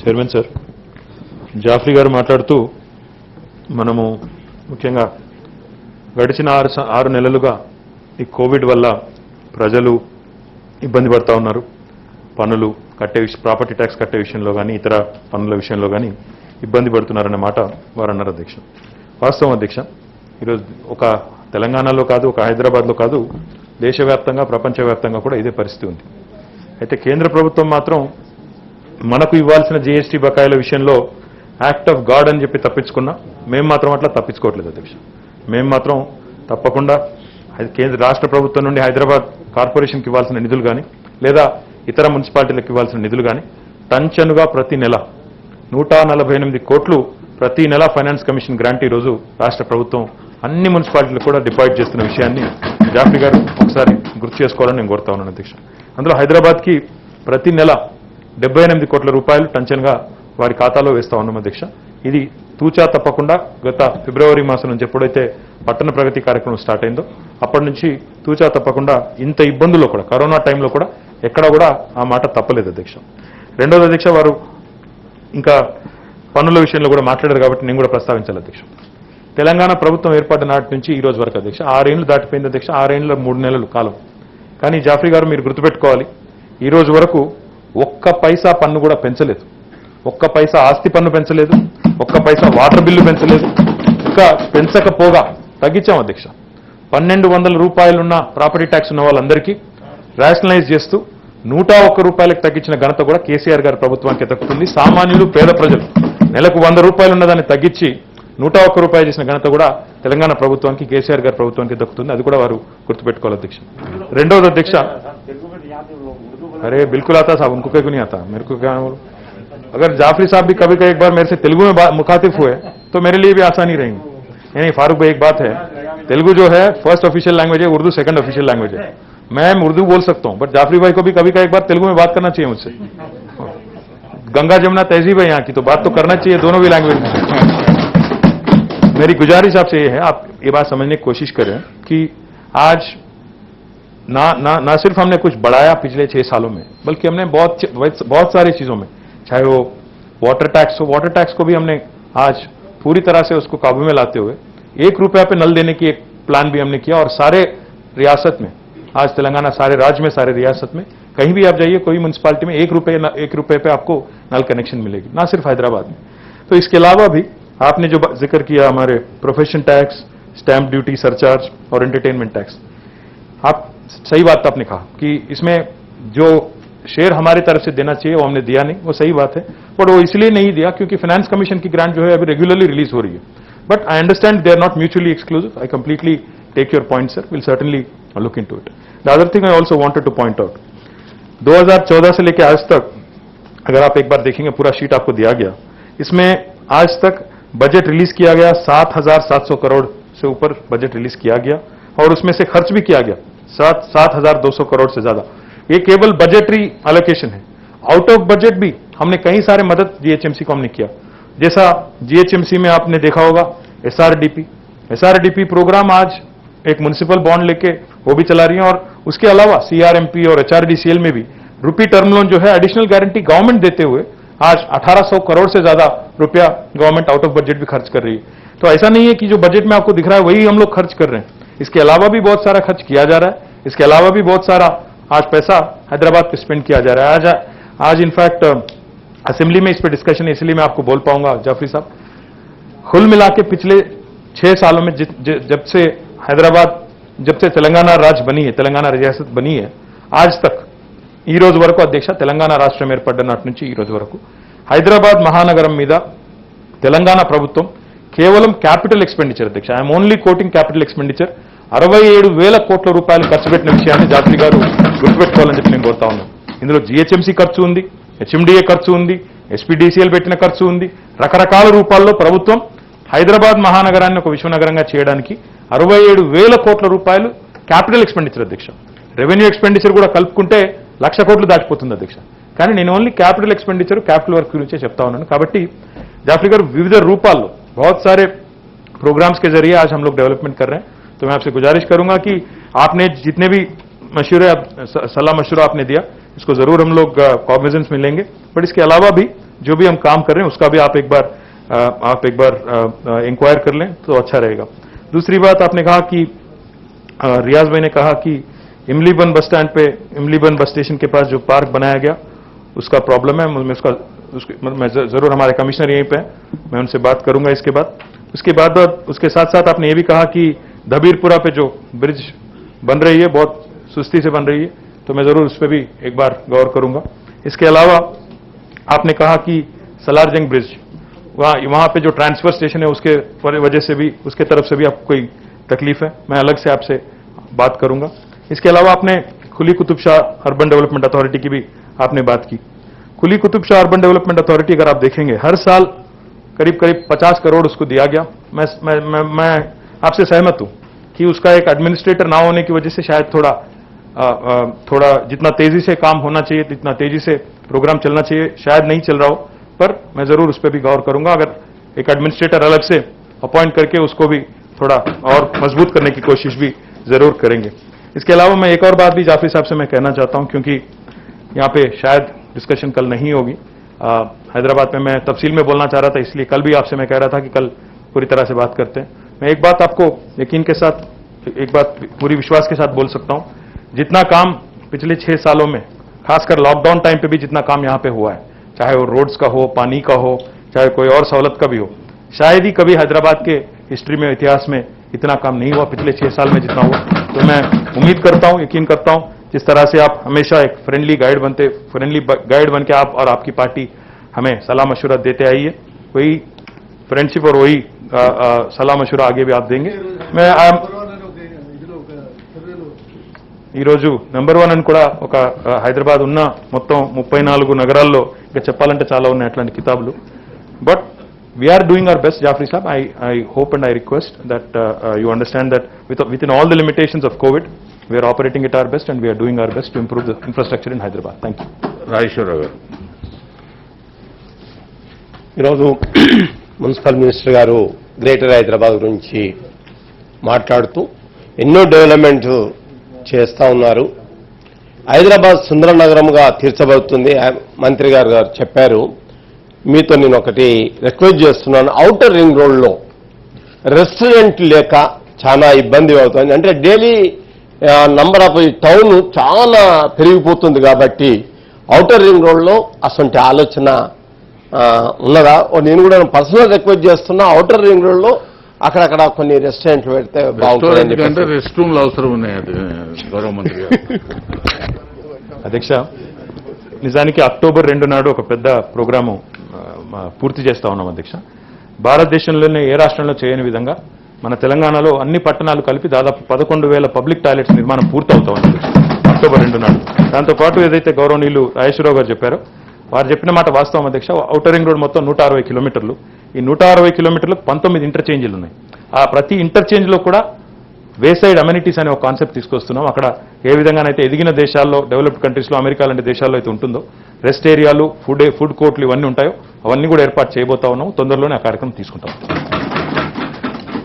Chairman sir, Jafri గారు మాట్లాడుతూ మనము ముఖ్యంగా గడిచిన 6 నెలలుగా ఈ కోవిడ్ వల్ల ప్రజలు ఇబ్బంది పడతా ఉన్నారు. పన్నులు కట్టే ప్రాపర్టీ ట్యాక్స్ కట్టే విషయంలో కానీ ఇతర పన్నుల విషయంలో కానీ ఇబ్బంది పడుతున్నారన్న మాట వారు అన్నారు అధ్యక్ష. వాస్తవం అధ్యక్ష, ఈరోజు ఒక తెలంగాణలో కాదు, ఒక హైదరాబాద్లో కాదు, దేశవ్యాప్తంగా ప్రపంచవ్యాప్తంగా కూడా ఇదే పరిస్థితి ఉంది. అయితే కేంద్ర ప్రభుత్వం మాత్రం మనకు ఇవ్వాల్సిన జీఎస్టీ బకాయిల విషయంలో యాక్ట్ ఆఫ్ గాడ్ అని చెప్పి తప్పించుకున్నా మేము మాత్రం అట్లా తప్పించుకోవట్లేదు అధ్యక్ష. మేము మాత్రం తప్పకుండా కేంద్ర రాష్ట్ర ప్రభుత్వం నుండి హైదరాబాద్ కార్పొరేషన్కి ఇవ్వాల్సిన నిధులు కానీ లేదా ఇతర మున్సిపాలిటీలకు ఇవ్వాల్సిన నిధులు కానీ టంచనుగా ప్రతి నెల 148 కోట్లు ప్రతి నెల ఫైనాన్స్ కమిషన్ గ్రాంట్ ఈరోజు రాష్ట్ర ప్రభుత్వం అన్ని మున్సిపాలిటీలకు కూడా డిపాజిట్ చేస్తున్న విషయాన్ని జాఫ్రీ గారు ఒకసారి గుర్తు చేసుకోవాలని నేను కోరుతా ఉన్నాను అధ్యక్ష. అందులో హైదరాబాద్కి ప్రతి నెల 78 కోట్ల రూపాయలు టంచన్గా వారి ఖాతాలో వేస్తా ఉన్నాం అధ్యక్ష. ఇది తూచా తప్పకుండా గత ఫిబ్రవరి మాసం నుంచి ఎప్పుడైతే పట్టణ ప్రగతి కార్యక్రమం స్టార్ట్ అయిందో అప్పటి నుంచి తూచా తప్పకుండా ఇంత ఇబ్బందుల్లో కూడా కరోనా టైంలో కూడా ఎక్కడ కూడా ఆ మాట తప్పలేదు అధ్యక్ష. రెండోది అధ్యక్ష, వారు ఇంకా పన్నుల విషయంలో కూడా మాట్లాడారు కాబట్టి నేను కూడా ప్రస్తావించాలి అధ్యక్ష. తెలంగాణ ప్రభుత్వం ఏర్పడిన నాటి నుంచి ఈ రోజు వరకు అధ్యక్ష 6 ఏళ్లు దాటిపోయింది అధ్యక్ష. 6 ఏళ్ళ 3 నెలలు కాలం. కానీ జాఫ్రీ గారు మీరు గుర్తుపెట్టుకోవాలి, ఈ రోజు వరకు ఒక్క పైసా పన్ను కూడా పెంచలేదు. ఒక్క పైసా ఆస్తి పన్ను పెంచలేదు, ఒక్క పైసా వాటర్ బిల్లు పెంచలేదు. ఇంకా పెంచకపోగా తగ్గించాం అధ్యక్ష. 1200 రూపాయలున్న ప్రాపర్టీ ట్యాక్స్ ఉన్న వాళ్ళందరికీ రేషనలైజ్ చేస్తూ 101 రూపాయలకు తగ్గించిన ఘనత కూడా కేసీఆర్ గారి ప్రభుత్వానికి దక్కుతుంది. సామాన్యులు పేద ప్రజలు నెలకు 100 రూపాయలు ఉన్నదాన్ని తగ్గించి 101 రూపాయలు చేసిన ఘనత కూడా తెలంగాణ ప్రభుత్వానికి కేసీఆర్ గారి ప్రభుత్వానికి దక్కుతుంది. అది కూడా వారు గుర్తుపెట్టుకోవాలి అధ్యక్ష. రెండవది అధ్యక్ష, अरे बिल्कुल आता साहब, उनको क्यों नहीं आता, मेरे को क्या। अगर जाफरी साहब भी कभी एक बार मेरे से तेलुगु में मुखातिब हुए तो मेरे लिए भी आसानी रहेगी। नहीं फारूक भाई, एक बात है, तेलुगु जो है फर्स्ट ऑफिशियल लैंग्वेज है, उर्दू सेकंड ऑफिशियल लैंग्वेज है। मैं उर्दू बोल सकता हूं, बट जाफरी भाई को भी कभी एक बार तेलुगु में बात करना चाहिए मुझसे। गंगा जमुना तहजीब है यहाँ की, तो बात तो करना चाहिए दोनों भी लैंग्वेज में। मेरी गुजारिश आपसे ये है, आप ये बात समझने की कोशिश करें कि आज ना सिर्फ हमने कुछ बढ़ाया पिछले 6 सालों में, बल्कि हमने बहुत सारी चीजों में, चाहे वो वाटर टैक्स हो, वाटर टैक्स को भी हमने आज पूरी तरह से उसको काबू में लाते हुए 1 रुपया पे नल देने की एक प्लान भी हमने किया। और सारे रियासत में, आज तेलंगाना सारे राज्य में, सारे रियासत में कहीं भी आप जाइए, कोई म्यूनसिपालिटी में 1 रुपये पे आपको नल कनेक्शन मिलेगी, ना सिर्फ हैदराबाद में। तो इसके अलावा भी आपने जो जिक्र किया हमारे profession tax, stamp duty, surcharge और एंटरटेनमेंट टैक्स, आप सही बात आपने कहा कि इसमें जो शेयर हमारी तरफ से देना चाहिए वो हमने दिया नहीं, वो सही बात है। बट वो इसलिए नहीं दिया क्योंकि फाइनेंस कमीशन की ग्रांट जो है अभी रेगुलरली रिलीज हो रही है। But I understand they are not mutually exclusive. I completely take your point sir, will certainly look into it. The other thing I also wanted to point out, 2014 से लेकर आज तक अगर आप एक बार देखेंगे, पूरा शीट आपको दिया गया, इसमें आज तक बजट रिलीज किया गया 7,700 करोड़ से ऊपर बजट रिलीज किया गया, और उसमें से खर्च भी किया गया 7,200 करोड़ से ज्यादा। ये केवल बजटरी एलोकेशन है। आउट ऑफ बजट भी हमने कई सारे मदद जीएचएमसी को हमने किया, जैसा जीएचएमसी में आपने देखा होगा एसआरडीपी प्रोग्राम आज एक म्युनिसिपल बॉन्ड लेके वो भी चला रही है। और उसके अलावा सीआरएमपी और एचआरडीसीएल में भी रुपी टर्म लोन जो है एडिशनल गारंटी गवर्नमेंट देते हुए आज 1800 करोड़ से ज्यादा रुपया गवर्नमेंट आउट ऑफ बजट भी खर्च कर रही है। तो ऐसा नहीं है कि जो बजट में आपको दिख रहा है वही हम लोग खर्च कर रहे हैं, इसके अलावा भी बहुत सारा खर्च किया जा रहा है। इसके अलावा भी बहुत सारा आज पैसा हैदराबाद पे स्पेंड किया जा रहा है। आज इनफैक्ट असेंबली में इस पे डिस्कशन है, इसलिए मैं आपको बोल पाऊंगा जाफरी साहब, कुल मिला के पिछले 6 सालों में जब से हैदराबाद, जब से तेलंगाना राज्य बनी है, तेलंगाना रियासत बनी है, आज तक ఈ రోజు వరకు అధ్యక్ష తెలంగాణ రాష్ట్రం ఏర్పడ్డ నాటి నుంచి ఈ రోజు వరకు హైదరాబాద్ మహానగరం మీద తెలంగాణ ప్రభుత్వం కేవలం క్యాపిటల్ ఎక్స్పెండిచర్ అధ్యక్ష, I'm only coating capital expenditure 67,000 కోట్ల రూపాయలు ఖర్చు పెట్టిన విషయాన్ని జాఫ్రీ గారు గుర్తుపెట్టుకోవాలని చెప్పి నేను కోరుతా ఉన్నాను. ఇందులో జీహెచ్ఎంసీ ఖర్చు ఉంది, హెచ్ఎండిఏ ఖర్చు ఉంది, ఎస్పీడీసీఎల్ పెట్టిన ఖర్చు ఉంది. రకరకాల రూపాల్లో ప్రభుత్వం హైదరాబాద్ మహానగరాన్ని ఒక విశ్వనగరంగా చేయడానికి 67,000 కోట్ల రూపాయలు క్యాపిటల్ ఎక్స్పెండిచర్ అధ్యక్ష. రెవెన్యూ ఎక్స్పెండిచర్ కూడా కలుపుకుంటే 1,00,000 కోట్లు దాటిపోతుంది అధ్యక్ష. కానీ నేను only capital expenditure capital work गुరించి చెప్తా ఉన్నాను. కాబట్టి जाफरी గారు వివిధ రూపాల్లో बहुत सारे प्रोग्राम्स के जरिए आज हम लोग डेवलपमेंट कर रहे हैं। तो मैं आपसे गुजारिश करूंगा कि आपने जितने भी सलाह मशवरा आपने दिया, इसको जरूर हम लोग कॉग्निजेंस में लेंगे। बट इसके अलावा भी जो भी हम काम कर रहे हैं उसका भी आप एक बार इंक्वायर कर लें तो अच्छा रहेगा। दूसरी बात आपने कहा कि रियाज भाई ने कहा कि इमलीबन बस स्टैंड पे, इमलीबन बस स्टेशन के पास जो पार्क बनाया गया उसका प्रॉब्लम है। मैं जरूर, हमारे कमिश्नर यहीं पे हैं, मैं उनसे बात करूंगा इसके बाद। उसके साथ साथ आपने ये भी कहा कि धबीरपुरा पे जो ब्रिज बन रही है बहुत सुस्ती से बन रही है, तो मैं जरूर उस पर भी एक बार गौर करूंगा। इसके अलावा आपने कहा कि सलारजंग ब्रिज, वहां पे जो ट्रांसफर स्टेशन है उसके वजह से भी, उसके तरफ से भी आपको कोई तकलीफ है, मैं अलग से आपसे बात करूंगा। इसके अलावा आपने खुली Qutub Shah urban development authority की भी आपने बात की। खुली Qutub Shah urban development authority अगर आप देखेंगे, हर साल करीब 50 करोड़ उसको दिया गया। मैं आपसे सहमत हूं कि उसका एक एडमिनिस्ट्रेटर ना होने की वजह से शायद थोड़ा जितना तेजी से काम होना चाहिए, जितना तेजी से प्रोग्राम चलना चाहिए, शायद नहीं चल रहा हो, पर मैं जरूर उस पर भी गौर करूंगा। अगर एक एडमिनिस्ट्रेटर अलग से अपॉइंट करके उसको भी थोड़ा और मजबूत करने की कोशिश भी जरूर करेंगे। इसके अलावा मैं एक और बात भी जाफरी साहब से मैं कहना चाहता हूं, क्योंकि यहां पे शायद डिस्कशन कल नहीं होगी। हैदराबाद में मैं तफसील में बोलना चाह रहा था, इसलिए कल भी आपसे मैं कह रहा था कि कल पूरी तरह से बात करते हैं। मैं एक बात आपको यकीन के साथ, एक बात पूरी विश्वास के साथ बोल सकता हूं, जितना काम पिछले 6 सालों में, खासकर लॉकडाउन टाइम पे भी जितना काम यहां पे हुआ है, चाहे वो रोड्स का हो, पानी का हो, चाहे कोई और सहूलत का भी हो, शायद ही कभी हैदराबाद के हिस्ट्री में, इतिहास में इतना काम नहीं हुआ पिछले 6 साल में जितना हुआ। तो मैं उम्मीद करता हूं, यकीन करता हूं, जिस तरह से आप हमेशा एक फ्रेंडली गाइड बन के आप और आपकी पार्टी हमें सलाह मशवरा देते आई है, वही फ्रेंडशिप और वही सलाह मशवरा आगे भी आप देंगे। मैं ఈరోజు నెంబర్ 1 అని కూడా ఒక హైదరాబాద్ ఉన్న మొత్తం 34 నగరాల్లో ఇంకా చెప్పాలంటే చాలా ఉన్నాయి అట్లాంటి కితాబులు. But we're doing our best Jafri saab. I hope and I request that you understand that with in all the limitations of COVID we're operating it our best and we're doing our best to improve the infrastructure in Hyderabad. Thank you. Rajeshwara Rao గారు. ఈరోజు municipal minister గారు greater Hyderabad గురించి మాట్లాడుతూ ఎన్నో development చేస్తా ఉన్నారు. హైదరాబాద్ సుందర నగరంగా తీర్చబడుతుంది మంత్రి గారు చెప్పారు. మీతో నేను ఒకటి రిక్వెస్ట్ చేస్తున్నాను. ఔటర్ రింగ్ రోడ్లో రెస్టారెంట్ లేక చాలా ఇబ్బంది అవుతుంది. అంటే డైలీ నంబర్ ఆఫ్ టౌన్ చాలా పెరిగిపోతుంది కాబట్టి ఔటర్ రింగ్ రోడ్లో అసలు ఆలోచన ఉన్నదా? నేను కూడా పర్సనల్ రిక్వెస్ట్ చేస్తున్నా, ఔటర్ రింగ్ రోడ్లో అక్కడక్కడ కొన్ని రెస్టారెంట్లు పెడితే బాగుంటుంది. రెస్ట్ రూమ్లు అవసరం ఉన్నాయి. గౌరవ మంత్రి గారు. అధ్యక్ష, నిజానికి అక్టోబర్ 2 నాడు ఒక పెద్ద ప్రోగ్రాము పూర్తి చేస్తా ఉన్నాం అధ్యక్ష. భారతదేశంలోనే ఏ రాష్ట్రంలో చేయని విధంగా మన తెలంగాణలో అన్ని పట్టణాలు కలిపి దాదాపు 11,000 పబ్లిక్ టాయిలెట్స్ నిర్మాణం పూర్తి అవుతా ఉంది అక్టోబర్ 2 నాడు. దాంతోపాటు ఏదైతే గౌరవనీయులు రాజేశ్వరరావు గారు చెప్పారో, వారు చెప్పిన మాట వాస్తవం అధ్యక్ష. ఔటర్ రింగ్ రోడ్ మొత్తం 160 కిలోమీటర్లు. ఈ 160 కిలోమీటర్లకు 19 ఇంటర్చేంజ్లు ఉన్నాయి. ఆ ప్రతి ఇంటర్చేంజ్లో కూడా వేసైడ్ అమ్యూనిటీస్ అనే ఒక కాన్సెప్ట్ తీసుకొస్తున్నాం. అక్కడ ఏ విధంగానైతే ఎదిగిన దేశాల్లో, డెవలప్డ్ కంట్రీస్లో, అమెరికా లాంటి దేశాల్లో అయితే ఉంటుందో రెస్ట్ ఏరియాలు, ఫుడ్ కోర్ట్లు ఇవన్నీ ఉంటాయో అవన్నీ కూడా ఏర్పాటు చేయబోతా ఉన్నాం. తొందరలోనే ఆ కార్యక్రమం తీసుకుంటాం.